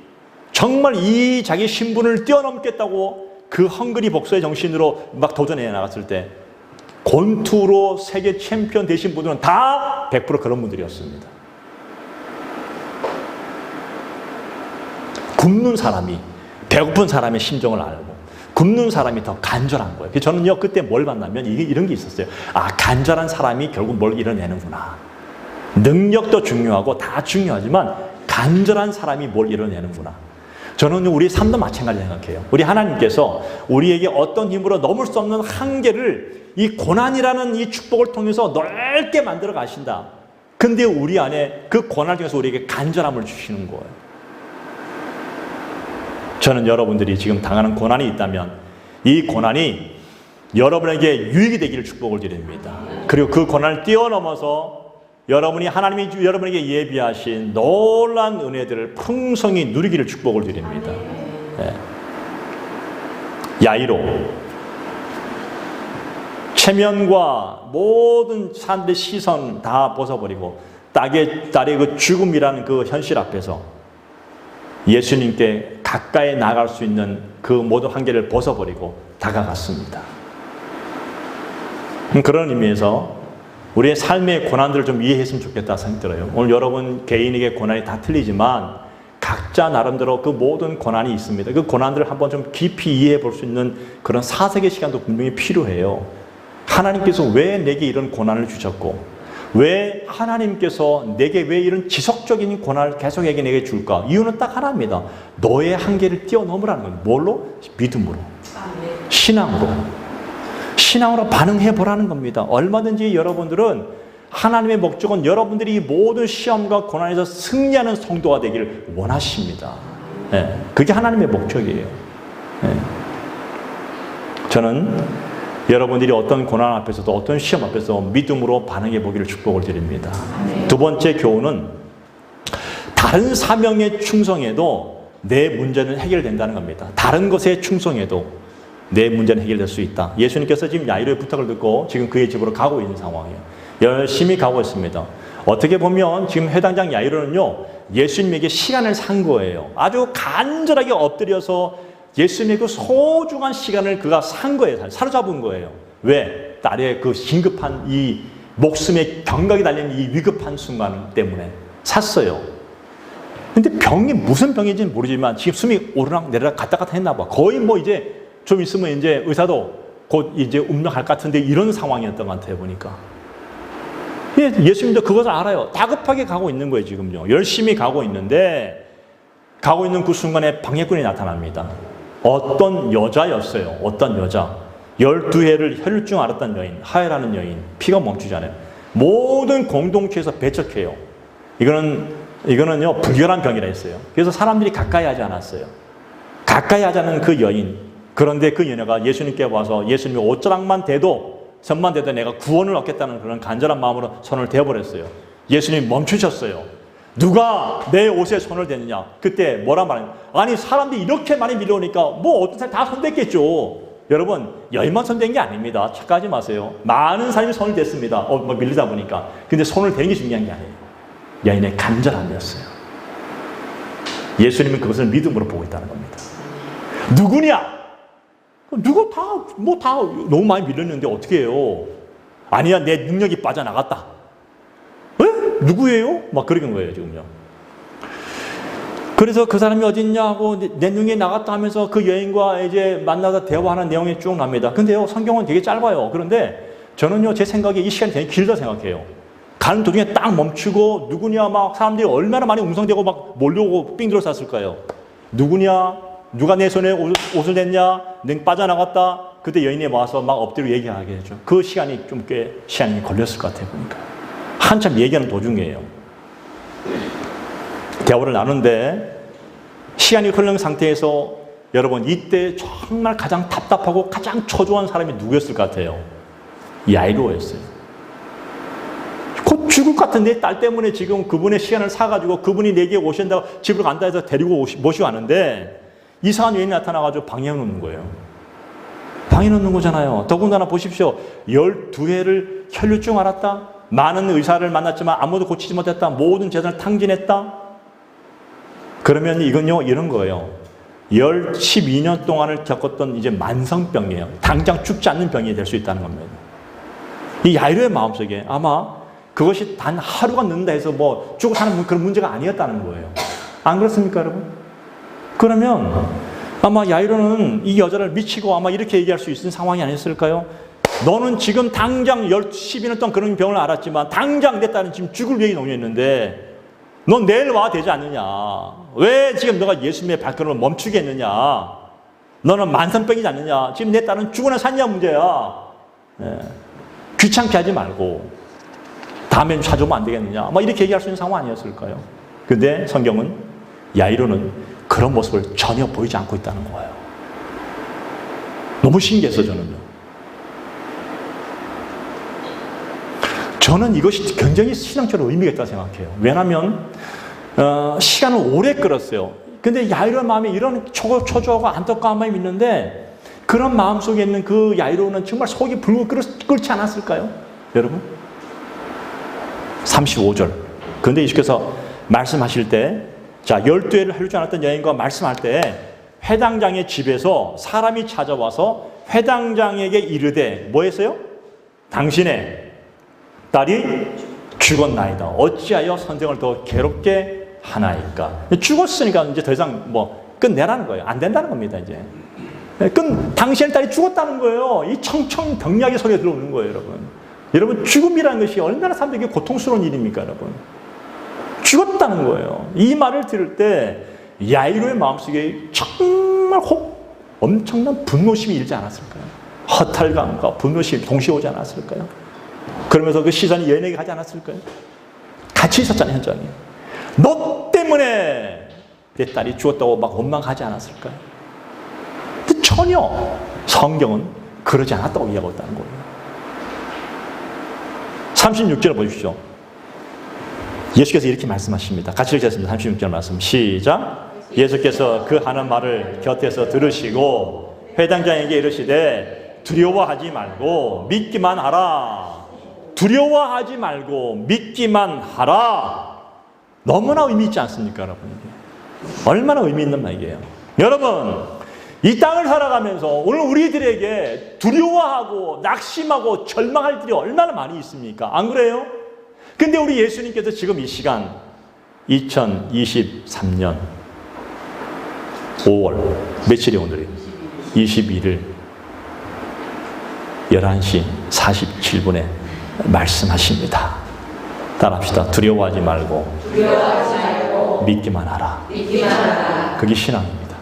정말 이 자기 신분을 뛰어넘겠다고 그 헝그리 복서의 정신으로 막 도전해 나갔을 때, 권투로 세계 챔피언 되신 분들은 다 100% 그런 분들이었습니다. 굶는 사람이 배고픈 사람의 심정을 알고 굶는 사람이 더 간절한 거예요. 저는요 그때 뭘 봤냐면 이런 게 있었어요. 아, 간절한 사람이 결국 뭘 이뤄내는구나. 능력도 중요하고 다 중요하지만 간절한 사람이 뭘 이뤄내는구나. 저는 우리 삶도 마찬가지 생각해요. 우리 하나님께서 우리에게 어떤 힘으로 넘을 수 없는 한계를 이 고난이라는 이 축복을 통해서 넓게 만들어 가신다. 근데 우리 안에 그 고난 중에서 우리에게 간절함을 주시는 거예요. 저는 여러분들이 지금 당하는 고난이 있다면 이 고난이 여러분에게 유익이 되기를 축복을 드립니다. 그리고 그 고난을 뛰어넘어서 여러분이 하나님이 여러분에게 예비하신 놀라운 은혜들을 풍성히 누리기를 축복을 드립니다. 네. 야이로 체면과 모든 사람들의 시선 다 벗어버리고 딸의 그 죽음이라는 그 현실 앞에서 예수님께 가까이 나갈 수 있는 그 모든 한계를 벗어버리고 다가갔습니다. 그런 의미에서 우리의 삶의 고난들을 좀 이해했으면 좋겠다 생각이 들어요. 오늘 여러분 개인에게 고난이 다 틀리지만 각자 나름대로 그 모든 고난이 있습니다. 그 고난들을 한번 좀 깊이 이해해 볼 수 있는 그런 사색의 시간도 분명히 필요해요. 하나님께서 왜 내게 이런 고난을 주셨고, 왜 하나님께서 내게 왜 이런 지속적인 고난을 계속에게 내게 줄까? 이유는 딱 하나입니다. 너의 한계를 뛰어넘으라는 거예요. 뭘로? 믿음으로. 신앙으로. 신앙으로 반응해 보라는 겁니다. 얼마든지 여러분들은 하나님의 목적은 여러분들이 모든 시험과 고난에서 승리하는 성도가 되기를 원하십니다. 네, 그게 하나님의 목적이에요. 네. 저는 여러분들이 어떤 고난 앞에서도 어떤 시험 앞에서 믿음으로 반응해 보기를 축복을 드립니다. 두 번째 교훈은 다른 사명에 충성해도 내 문제는 해결된다는 겁니다. 다른 것에 충성해도 내 문제는 해결될 수 있다. 예수님께서 지금 야이로의 부탁을 듣고 지금 그의 집으로 가고 있는 상황이에요. 열심히 가고 있습니다. 어떻게 보면 지금 해당장 야이로는요, 예수님에게 시간을 산 거예요. 아주 간절하게 엎드려서 예수님의 그 소중한 시간을 그가 산 거예요. 사로잡은 거예요. 왜? 딸의 그 긴급한 이 목숨의 경각이 달린 이 위급한 순간 때문에 샀어요. 근데 병이 무슨 병인지는 모르지만 지금 숨이 오르락 내리락 갔다 갔다 했나 봐. 거의 뭐 이제 좀 있으면 이제 의사도 곧 이제 운명할 것 같은데 이런 상황이었던 것 같아요, 보니까. 예수님도 그것을 알아요. 다급하게 가고 있는 거예요, 지금요. 열심히 가고 있는데, 가고 있는 그 순간에 방해꾼이 나타납니다. 어떤 여자였어요. 어떤 여자. 12해를 혈류증 앓았던 여인, 하혈하는 여인, 피가 멈추지 않아요. 모든 공동체에서 배척해요. 이거는요, 불결한 병이라 했어요. 그래서 사람들이 가까이 하지 않았어요. 가까이 하자는 그 여인. 그런데 그 여녀가 예수님께 와서 예수님이 옷자락만 대도, 손만 대도 내가 구원을 얻겠다는 그런 간절한 마음으로 손을 대버렸어요. 예수님이 멈추셨어요. 누가 내 옷에 손을 대느냐? 그때 뭐라 말해요? 아니, 사람들이 이렇게 많이 밀려오니까 뭐 어떤 사람이 다 손댔겠죠. 여러분, 여인만 손댄 게 아닙니다. 착각하지 마세요. 많은 사람이 손을 댔습니다. 밀리다 보니까. 근데 손을 댄 게 중요한 게 아니에요. 여인의 간절함이었어요. 예수님은 그것을 믿음으로 보고 있다는 겁니다. 누구냐? 누구 다 너무 많이 밀렸는데 어떻게 해요? 아니야, 내 능력이 빠져나갔다. 에? 누구예요? 막 그런 거예요, 지금요. 그래서 그 사람이 어딨냐 하고 내 능력이 나갔다 하면서 그 여인과 이제 만나서 대화하는 내용이 쭉 납니다. 근데요, 성경은 되게 짧아요. 그런데 저는요, 제 생각에 이 시간이 되게 길다 생각해요. 가는 도중에 딱 멈추고 누구냐 막 사람들이 얼마나 많이 웅성대고 막 몰려오고 삥 둘러쌌을까요? 누구냐? 누가 내 손에 옷을 댔냐? 능 빠져나갔다. 그때 여인이 와서 막 엎드려 얘기하게 되죠. 그 시간이 좀 꽤 시간이 걸렸을 것 같아요, 보니까. 한참 얘기하는 도중이에요. 대화를 나누는데 시간이 흐르는 상태에서 여러분, 이때 정말 가장 답답하고 가장 초조한 사람이 누구였을 것 같아요? 야이로였어요. 곧 죽을 것 같은데 딸 때문에 지금 그분의 시간을 사가지고 그분이 내게 오신다고 집으로 간다 해서 데리고 모시고 왔는데 이상한 여인이 나타나가지고 방해 놓는 거예요. 방해 놓는 거잖아요. 더군다나 보십시오. 12해를 혈류증 앓았다. 많은 의사를 만났지만 아무도 고치지 못했다. 모든 재산을 탕진했다. 그러면 이건요, 이런 거예요. 12년 동안을 겪었던 이제 만성병이에요. 당장 죽지 않는 병이 될 수 있다는 겁니다. 이 야이로의 마음속에 아마 그것이 단 하루가 늦는다 해서 뭐 죽고 사는 그런 문제가 아니었다는 거예요. 안 그렇습니까, 여러분? 그러면 아마 야이로는 이 여자를 미치고 아마 이렇게 얘기할 수 있는 상황이 아니었을까요? 너는 지금 당장 12년 동안 그런 병을 앓았지만 당장 내 딸은 지금 죽을 위기에 놓여 있는데 넌 내일 와야 되지 않느냐? 왜 지금 너가 예수님의 발걸음을 멈추게 했느냐? 너는 만성병이지 않느냐? 지금 내 딸은 죽으나 사냐 문제야. 네. 귀찮게 하지 말고 다음엔 찾아오면 안 되겠느냐? 막 이렇게 얘기할 수 있는 상황 아니었을까요? 근데 성경은 야이로는 그런 모습을 전혀 보이지 않고 있다는 거예요. 너무 신기해서 저는 이것이 굉장히 신앙적으로 의미가 있다고 생각해요. 왜냐하면 시간을 오래 끌었어요. 근데 야이로의 마음에 이런 초조하고 안타까운 마음이 있는데 그런 마음속에 있는 그 야이로는 정말 속이 불고 끓지 않았을까요? 여러분? 35절. 그런데 예수께서 말씀하실 때 자, 12해를 혈류증 앓았던 여인과 말씀할 때 회당장의 집에서 사람이 찾아와서 회당장에게 이르되 뭐 했어요? 당신의 딸이 죽었나이다. 어찌하여 선생을 더 괴롭게 하나이까? 죽었으니까 이제 더 이상 뭐 끝내라는 거예요. 안 된다는 겁니다, 이제. 당신의 딸이 죽었다는 거예요. 이 청청병약의 소리가 들어오는 거예요, 여러분. 여러분, 죽음이라는 것이 얼마나 사람들에게 고통스러운 일입니까, 여러분? 죽었다는 거예요. 이 말을 들을 때 야이로의 마음속에 정말 엄청난 분노심이 일지 않았을까요? 허탈감과 분노심이 동시에 오지 않았을까요? 그러면서 그 시선이 여인에게 가지 않았을까요? 같이 있었잖아요, 현장에. 너 때문에 내 딸이 죽었다고 막 원망하지 않았을까요? 근데 전혀 성경은 그러지 않았다고 이야기하고 있다는 거예요. 36절을 보십시오. 예수께서 이렇게 말씀하십니다. 같이 읽겠습니다. 36절 말씀 시작. 예수께서 그 하는 말을 곁에서 들으시고 회당장에게 이르시되 두려워하지 말고 믿기만 하라. 두려워하지 말고 믿기만 하라. 너무나 의미 있지 않습니까, 여러분? 얼마나 의미 있는 말이에요. 여러분, 이 땅을 살아가면서 오늘 우리들에게 두려워하고 낙심하고 절망할 일이 얼마나 많이 있습니까? 안 그래요? 근데 우리 예수님께서 지금 이 시간 2023년 5월 며칠이 오늘이에요? 21일 11시 47분에 말씀하십니다. 따라합시다. 두려워하지 말고 믿기만 하라. 그게 신앙입니다.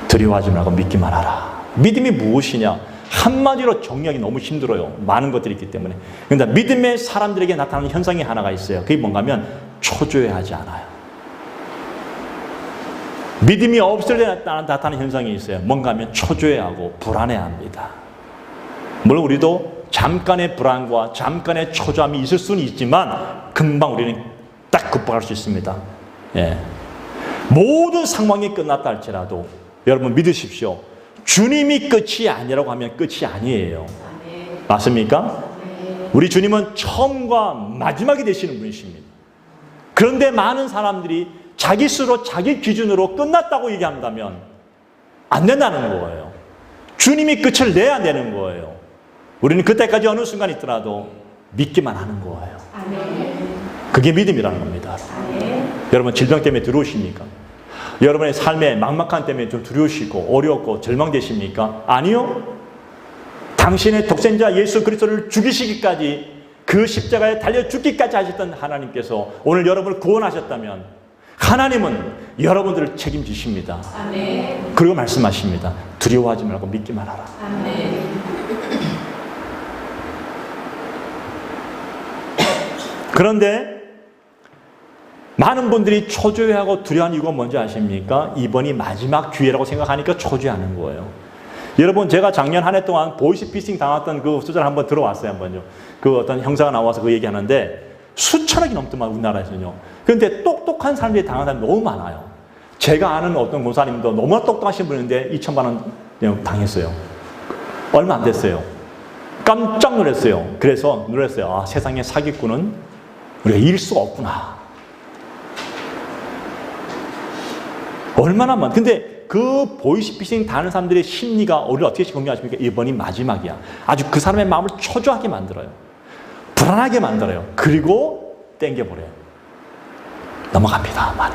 두려워하지 말고 믿기만 하라. 믿음이 무엇이냐? 한마디로 정리하기 너무 힘들어요. 많은 것들이 있기 때문에. 그런데 믿음의 사람들에게 나타나는 현상이 하나가 있어요. 그게 뭔가 하면 초조해하지 않아요. 믿음이 없을 때 나타나는 현상이 있어요. 뭔가 하면 초조해하고 불안해합니다. 물론 우리도 잠깐의 불안과 잠깐의 초조함이 있을 수는 있지만 금방 우리는 딱 극복할 수 있습니다. 예. 모든 상황이 끝났다 할지라도 여러분 믿으십시오. 주님이 끝이 아니라고 하면 끝이 아니에요. 맞습니까? 우리 주님은 처음과 마지막이 되시는 분이십니다. 그런데 많은 사람들이 자기 스스로 자기 기준으로 끝났다고 얘기한다면 안 된다는 거예요. 주님이 끝을 내야 되는 거예요. 우리는 그때까지 어느 순간 있더라도 믿기만 하는 거예요. 그게 믿음이라는 겁니다. 여러분 질병 때문에 두려우십니까? 여러분의 삶의 막막한 때문에 좀 두려우시고 어렵고 절망되십니까? 아니요. 당신의 독생자 예수 그리스도를 죽이시기까지 그 십자가에 달려 죽기까지 하셨던 하나님께서 오늘 여러분을 구원하셨다면 하나님은 여러분들을 책임지십니다. 아멘. 그리고 말씀하십니다. 두려워하지 말고 믿기만 하라. 아멘. 그런데 많은 분들이 초조해하고 두려워하는 이유가 뭔지 아십니까? 이번이 마지막 기회라고 생각하니까 초조해하는 거예요. 여러분 제가 작년 한 해 동안 보이스피싱 당했던 그 소절 한번 들어왔어요. 한번요. 그 어떤 형사가 나와서 그 얘기하는데 수천억이 넘더만 우리나라에서는요. 그런데 똑똑한 사람들이 당한 사람이 너무 많아요. 제가 아는 어떤 권사님도 너무나 똑똑하신 분인데 2천만 원 당했어요. 얼마 안 됐어요. 깜짝 놀랐어요. 그래서 놀랐어요. 아, 세상에 사기꾼은 우리가 이길 수가 없구나. 얼마나 많아. 근데 그 보이스피싱 당하는 사람들의 심리가 우리를 어떻게 공유하십니까? 이번이 마지막이야. 아주 그 사람의 마음을 초조하게 만들어요. 불안하게 만들어요. 그리고 땡겨버려요. 넘어갑니다. 많이.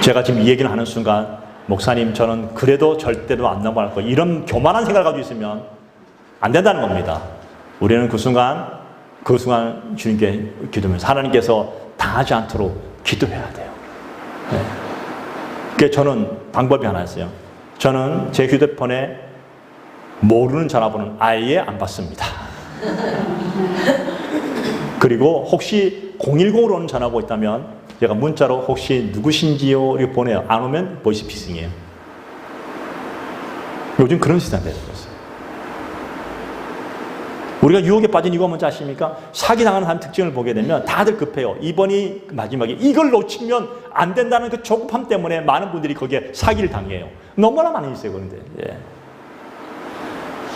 제가 지금 이 얘기를 하는 순간 목사님 저는 그래도 절대로 안 넘어갈 거예요. 이런 교만한 생각을 가지고 있으면 안 된다는 겁니다. 우리는 그 순간 주님께 기도하면서 하나님께서 당하지 않도록 기도해야 돼요. 네. 그래서 저는 방법이 하나 있어요. 저는 제 휴대폰에 모르는 전화번호는 아예 안 받습니다. 그리고 혹시 010으로 오는 전화가 있다면 제가 문자로 혹시 누구신지요? 이렇게 보내요. 안 오면 보이스피싱이에요. 요즘 그런 시대가 됐어요. 우리가 유혹에 빠진 이유가 뭔지 아십니까? 사기당하는 사람 특징을 보게 되면 다들 급해요. 이번이 마지막에 이걸 놓치면 안 된다는 그 조급함 때문에 많은 분들이 거기에 사기를 당해요. 너무나 많이 있어요. 그런데 예.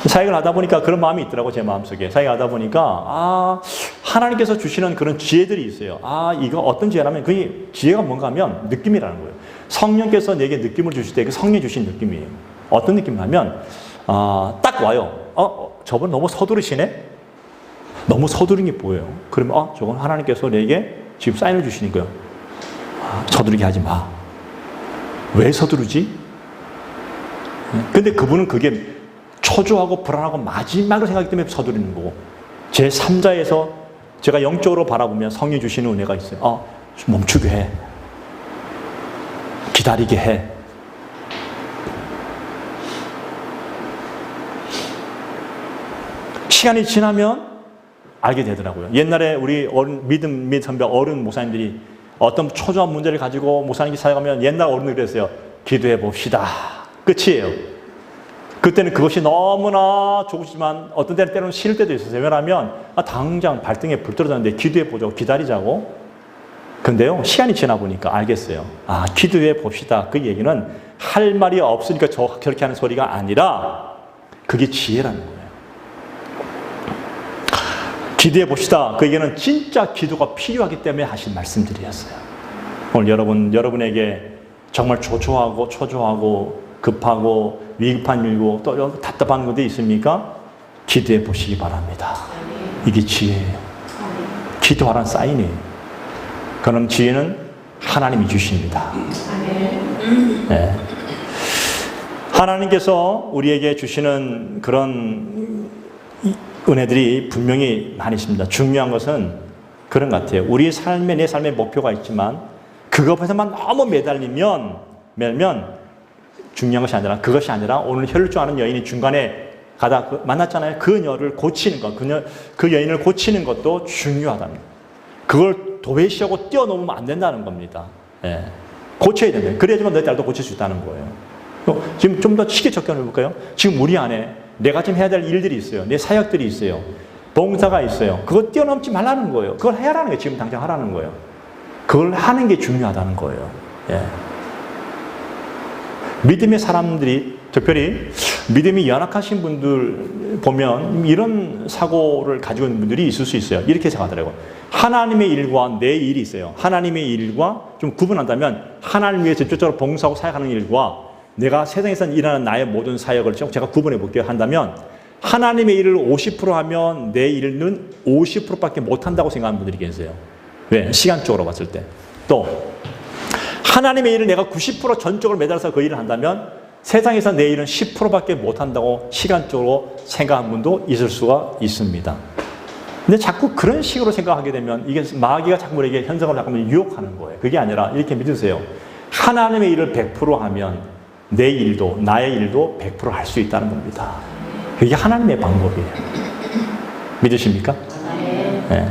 사역을 하다 보니까 그런 마음이 있더라고. 제 마음속에 사역을 하다 보니까 하나님께서 주시는 그런 지혜들이 있어요. 이거 어떤 지혜라면 그 지혜가 뭔가 하면 느낌이라는 거예요. 성령께서 내게 느낌을 주실 때 그 성령이 주신 느낌이에요. 어떤 느낌이냐면 딱 와요. 저분 너무 서두르시네? 너무 서두른 게 보여요. 그러면 저건 하나님께서 내게 지금 사인을 주시니까요. 서두르게 하지 마. 왜 서두르지? 근데 그분은 그게 초조하고 불안하고 마지막으로 생각하기 때문에 서두르는 거고 제 3자에서 제가 영적으로 바라보면 성령 주시는 은혜가 있어요. 멈추게 해. 기다리게 해. 시간이 지나면 알게 되더라고요. 옛날에 우리 믿음 및 선배 어른 목사님들이 어떤 초조한 문제를 가지고 목사님이 사역하면 옛날 어른들이 그랬어요. 기도해 봅시다. 끝이에요. 그때는 그것이 너무나 좋지만 어떤 때는 싫을 때도 있었어요. 왜냐하면 당장 발등에 불 떨어졌는데 기도해 보자고 기다리자고. 근데요 시간이 지나 보니까 알겠어요. 기도해 봅시다. 그 얘기는 할 말이 없으니까 그렇게 하는 소리가 아니라 그게 지혜라는 거예요. 기도해 봅시다. 그 얘기는 진짜 기도가 필요하기 때문에 하신 말씀들이었어요. 오늘 여러분에게 정말 초조하고 급하고 위급한 일이고 또 답답한 것도 있습니까? 기도해 보시기 바랍니다. 이게 지혜예요. 기도하라는 사인이에요. 그럼 지혜는 하나님이 주십니다. 네. 하나님께서 우리에게 주시는 그런 은혜들이 분명히 많이 있습니다. 중요한 것은 그런 것 같아요. 우리 삶에 내 삶의 목표가 있지만 그것에만 너무 매달면 중요한 것이 아니라 그것이 아니라 오늘 혈루증하는 여인이 중간에 가다 만났잖아요. 그녀를 고치는 것, 그 여인을 고치는 것도 중요하다는 거예요. 그걸 도외시하고 뛰어넘으면 안 된다는 겁니다. 예. 고쳐야 된다. 그래야지만 내 딸도 고칠 수 있다는 거예요. 지금 좀 더 쉽게 접근해 볼까요? 지금 우리 안에 내가 지금 해야 될 일들이 있어요. 내 사역들이 있어요. 봉사가 있어요. 그거 뛰어넘지 말라는 거예요. 그걸 해라는 거예요. 지금 당장 하라는 거예요. 그걸 하는 게 중요하다는 거예요. 예. 믿음의 사람들이, 특별히 믿음이 연약하신 분들 보면 이런 사고를 가지고 있는 분들이 있을 수 있어요. 이렇게 생각하더라고요. 하나님의 일과 내 일이 있어요. 하나님의 일과 좀 구분한다면 하나님 위해서 직접적으로 봉사하고 사역하는 일과 내가 세상에서 일하는 나의 모든 사역을 제가 구분해 볼게요. 한다면 하나님의 일을 50% 하면 내 일은 50%밖에 못한다고 생각하는 분들이 계세요. 왜? 시간적으로 봤을 때. 또 하나님의 일을 내가 90% 전적으로 매달아서 그 일을 한다면 세상에서 내 일은 10%밖에 못한다고 시간적으로 생각하는 분도 있을 수가 있습니다. 근데 자꾸 그런 식으로 생각하게 되면 이게 마귀가 자꾸 우리에게 현상을 잠깐만 유혹하는 거예요. 그게 아니라 이렇게 믿으세요. 하나님의 일을 100% 하면 내 일도 나의 일도 100% 할 수 있다는 겁니다. 그게 하나님의 방법이에요. 믿으십니까? 네.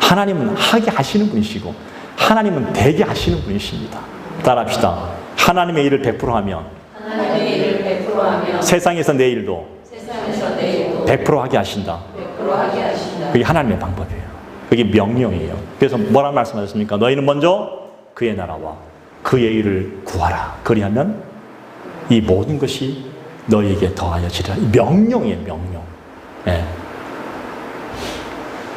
하나님은 하게 하시는 분이시고 하나님은 되게 하시는 분이십니다. 따라합시다. 하나님의 일을 100% 하면 세상에서 내 일도 100% 하게 하신다. 그게 하나님의 방법이에요. 그게 명령이에요. 그래서 뭐라고 말씀하셨습니까? 너희는 먼저 그의 나라와 그의 일을 구하라. 그리하면 이 모든 것이 너희에게 더하여지리라. 명령이에요. 명령. 네.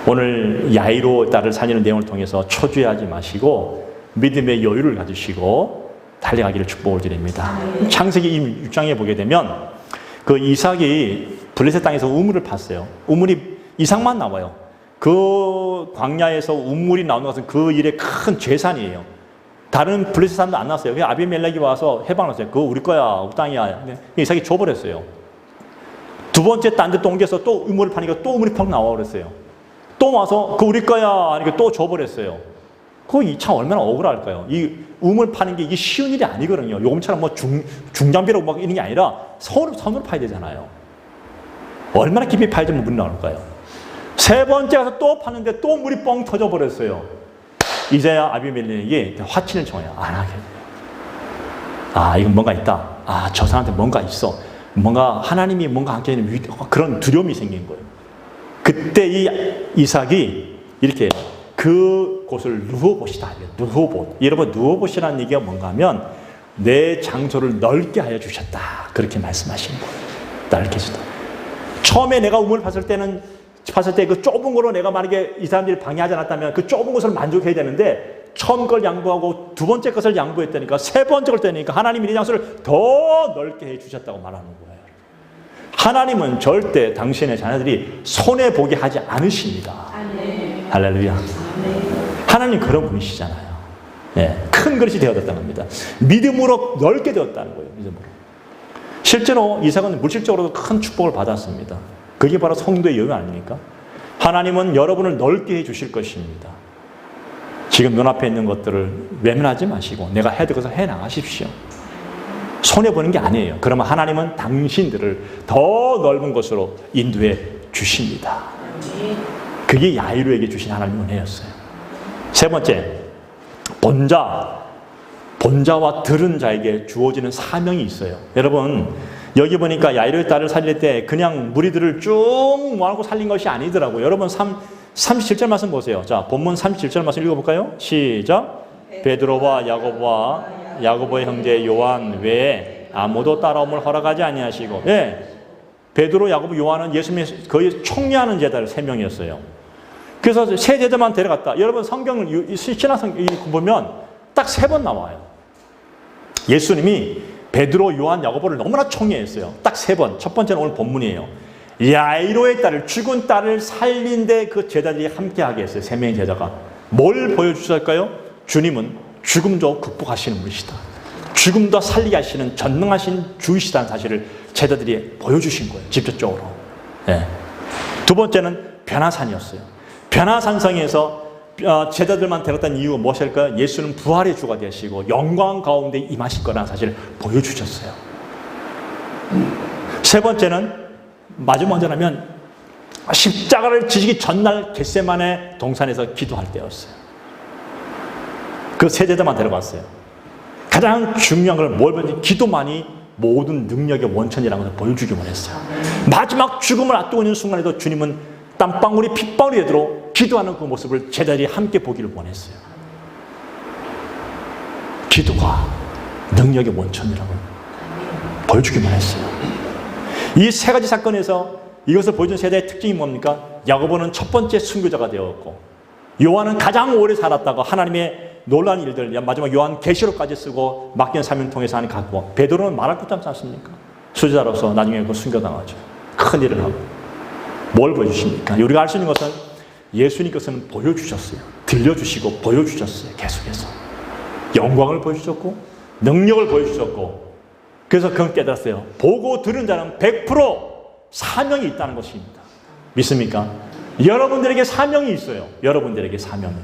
오늘 야이로 딸을 살리는 내용을 통해서 초조해하지 마시고 믿음의 여유를 가지시고 달려가기를 축복을 드립니다. 창세기 6장에 보게 되면 그 이삭이 블레셋 땅에서 우물을 팠어요. 우물이 이삭만 나와요. 그 광야에서 우물이 나오는 것은 그 일의 큰 재산이에요. 다른 블레셋 사람도 안 나왔어요. 그냥 아비멜렉이 와서 해방했어요. 그거 우리 거야, 우리 땅이야. 이삭이 줘버렸어요. 두 번째 딴 데 또 옮겨서 또 우물을 파니까 또 우물이 펑 나와 버렸어요. 또 와서 그 우리 거야 하니까 또 줘버렸어요. 그거 참 얼마나 억울할까요? 이 우물 파는 게 이게 쉬운 일이 아니거든요. 요금처럼 뭐 중장비로 막 이런 게 아니라 선으로 파야 되잖아요. 얼마나 깊이 파야지만 물이 나올까요? 세 번째 가서 또 파는데 또 물이 뻥 터져버렸어요. 이제야 아비멜렉이 화친을 청해요. 안 하게. 아, 이건 뭔가 있다. 아, 저 사람한테 뭔가 있어. 뭔가 하나님이 뭔가 함께 있는 그런 두려움이 생긴 거예요. 그때 이 이삭이 이렇게 그곳을 누워보시다. 누워보. 여러분, 누워보시라는 얘기가 뭔가 하면 내 장소를 넓게 하여 주셨다. 그렇게 말씀하시는 거예요. 넓게 주다. 처음에 내가 우물을 팠을 때 그 좁은 거로 내가 만약에 이 사람들이 방해하지 않았다면 그 좁은 것을 만족해야 되는데 처음 걸 양보하고 두 번째 것을 양보했다니까 세 번째 걸 때니까 하나님이 이 장소를 더 넓게 해 주셨다고 말하는 거예요. 하나님은 절대 당신의 자녀들이 손해보게 하지 않으십니다. 아멘. 할렐루야. 아멘. 하나님 그런 분이시잖아요. 예, 큰 그릇이 되어졌다는 겁니다. 믿음으로 넓게 되었다는 거예요. 믿음으로. 실제로 이삭은 물질적으로도 큰 축복을 받았습니다. 그게 바로 성도의 여유 아닙니까? 하나님은 여러분을 넓게 해주실 것입니다. 지금 눈앞에 있는 것들을 외면하지 마시고 내가 해야 될 것을 해나가십시오. 손해보는 게 아니에요. 그러면 하나님은 당신들을 더 넓은 곳으로 인도해 주십니다. 그게 야이로에게 주신 하나님의 은혜였어요. 세 번째, 본자와 들은 자에게 주어지는 사명이 있어요. 여러분, 여기 보니까 야이로의 딸을 살릴 때 그냥 무리들을 쭉 모아놓고 살린 것이 아니더라고요. 여러분 37절 말씀 보세요. 자, 본문 37절 말씀 읽어볼까요? 시작. 베드로와 야고보의 형제 요한 외에 아무도 따라옴을 허락하지 아니하시고, 예, 베드로, 야고보, 요한은 예수님의 거의 총리하는 제자들 3명이었어요. 그래서 세 제자만 데려갔다. 여러분 성경을 신학성 보면 딱 3번 나와요. 예수님이 베드로, 요한, 야고보를 너무나 총애했어요. 딱 3번. 첫 번째는 오늘 본문이에요. 야이로의 딸을, 죽은 딸을 살린데 그 제자들이 함께하게 했어요. 3명의 제자가. 뭘 보여주셨을까요? 주님은 죽음도 극복하시는 분이시다. 죽음도 살리게 하시는 전능하신 주이시다는 사실을 제자들이 보여주신 거예요. 직접적으로. 네. 두 번째는 변화산이었어요. 변화산성에서 제자들만 데려갔던 이유가 무엇일까요? 예수는 부활의 주가 되시고 영광 가운데 임하실 거라는 사실을 보여주셨어요. 세 번째는 마지막이라면 십자가를 지시기 전날 겟세마네 동산에서 기도할 때였어요. 그 세 제자만 데려갔어요. 가장 중요한 걸 뭘 보는지 기도만이 모든 능력의 원천이라는 것을 보여주기만 했어요. 마지막 죽음을 앞두고 있는 순간에도 주님은 땀방울이 핏방울이 되도록 기도하는 그 모습을 제자들이 함께 보기를 원했어요. 기도가 능력의 원천이라고 보여주기만 했어요. 이 3가지 사건에서 이것을 보여준 세대의 특징이 뭡니까? 야고보는 첫 번째 순교자가 되었고, 요한은 가장 오래 살았다가 하나님의 놀라운 일들, 마지막 요한 계시록까지 쓰고 맡긴 사명 통해서 하는 갖고, 베드로는 말할 것도 없지 않습니까? 수제자로서 나중에 그 순교당하죠. 큰 일을 하고. 뭘 보여주십니까? 우리가 알 수 있는 것은 예수님께서는 보여주셨어요. 들려주시고 보여주셨어요. 계속해서. 영광을 보여주셨고 능력을 보여주셨고, 그래서 그건 깨달았어요. 보고 들은 자는 100% 사명이 있다는 것입니다. 믿습니까? 여러분들에게 사명이 있어요. 여러분들에게 사명이.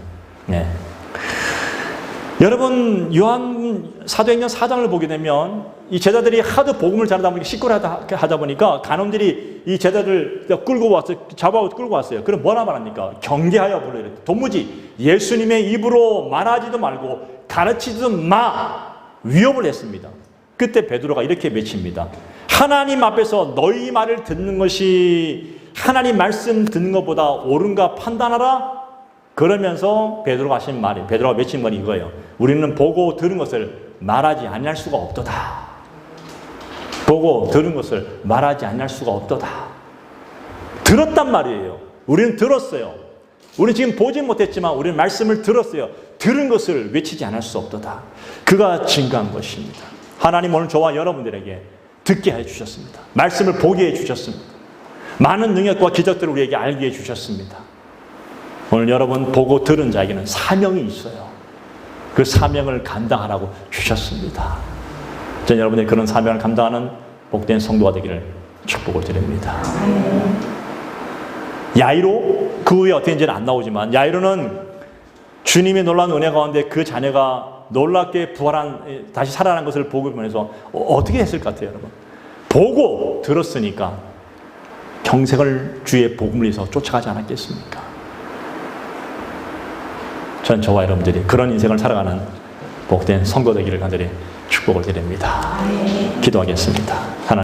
네. 여러분, 요한 사도행전 4장을 보게 되면 이 제자들이 하도 복음을 전하다 보니까 시끌하다 보니까 간원들이 이 제자들 끌고 왔어요. 잡아오고 끌고 왔어요. 그럼 뭐라 말합니까? 경계하여 불러야 돼. 도무지 예수님의 입으로 말하지도 말고 가르치지도 마. 위협을 했습니다. 그때 베드로가 이렇게 외칩니다. 하나님 앞에서 너희 말을 듣는 것이 하나님 말씀 듣는 것보다 옳은가 판단하라. 그러면서 베드로가 하신 말이, 베드로가 외친 말이 이거예요. 우리는 보고 들은 것을 말하지 아니할 수가 없도다. 보고 들은 것을 말하지 아니할 수가 없도다. 들었단 말이에요. 우리는 들었어요. 우리는 지금 보지 못했지만 우리는 말씀을 들었어요. 들은 것을 외치지 않을 수 없도다. 그가 증거한 것입니다. 하나님 오늘 저와 여러분들에게 듣게 해주셨습니다. 말씀을 보게 해주셨습니다. 많은 능력과 기적들을 우리에게 알게 해주셨습니다. 오늘 여러분 보고 들은 자에게는 사명이 있어요. 그 사명을 감당하라고 주셨습니다. 저는 여러분의 그런 사명을 감당하는 복된 성도가 되기를 축복을 드립니다. 야이로, 그 후에 어떻게 되는지는 안 나오지만 야이로는 주님의 놀라운 은혜 가운데 그 자녀가 놀랍게 부활한, 다시 살아난 것을 보고 보면서 어떻게 했을 것 같아요, 여러분? 보고 들었으니까 평생을 주의 복음을 위해서 쫓아가지 않았겠습니까? 전 저와 여러분들이 그런 인생을 살아가는 복된 성도 되기를 간절히 축복을 드립니다. 기도하겠습니다. 하나님.